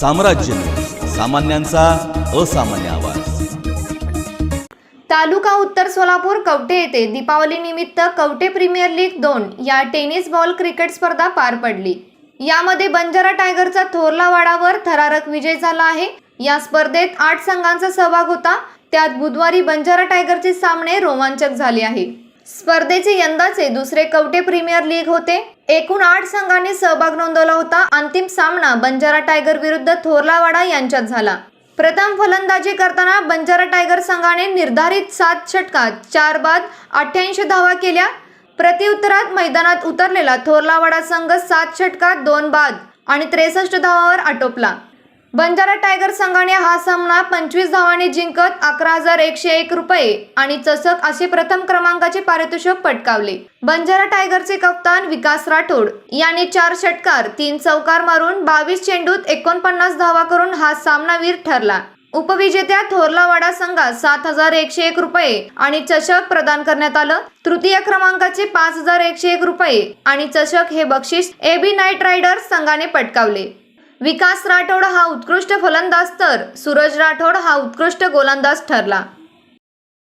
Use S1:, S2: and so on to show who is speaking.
S1: साम्राज्य न्यूज, सामान्यांचा असामान्य आवाज।
S2: तालुका उत्तर सोलापूर कवठे येथे दीपावली निमित्त कवठे प्रीमियर लीग 2 या टेनिस बॉल क्रिकेट स्पर्धा पार पडली। यामध्ये बंजारा टायगरचा थोरला वाडावर थरारक विजय झाला आहे। या स्पर्धेत 8 संघांचा सहभाग होता। त्यात बुधवारी बंजारा टायगरचे सामने रोमांचक झाले आहे। स्पर्धेचे यंदाचे दुसरे कवठे प्रीमियर लीग होते। एकूण 8 संघांनी सहभाग नोंदवला होता। अंतिम सामना बंजारा टायगर विरुद्ध थोरला वाडा यांच्यात झाला। प्रथम फलंदाजी करताना बंजारा टायगर संघाने निर्धारित 7 षटकात 4 बाद 88 धावा केल्या। प्रत्युत्तरात मैदानात उतरलेला थोरला वाडा संघ 7 षटकात 2 बाद आणि 63 धावांवर आटोपला। बंजारा टायगर संघाने हा सामना 25 धावांनी जिंकत 11,101 रुपये आणि चषक असे प्रथम क्रमांकाचे पारितोषिक पटकावले। बंजारा टायगरचे कप्तान विकास राठोड यांनी 4 षटकार 3 चौकार मारून 22 चेंडूत 49 धावा करून हा सामनावीर ठरला। उपविजेत्या थोरला वाडा संघास 7,101 रुपये आणि चषक प्रदान करण्यात आलं। तृतीय क्रमांकाचे 5,101 रुपये आणि चषक हे बक्षीस AB नाईट रायडर्स संघाने पटकावले। विकास राठोड हा उत्कृष्ट फलंदाज तर सूरज राठोड हा उत्कृष्ट गोलंदाज ठरला।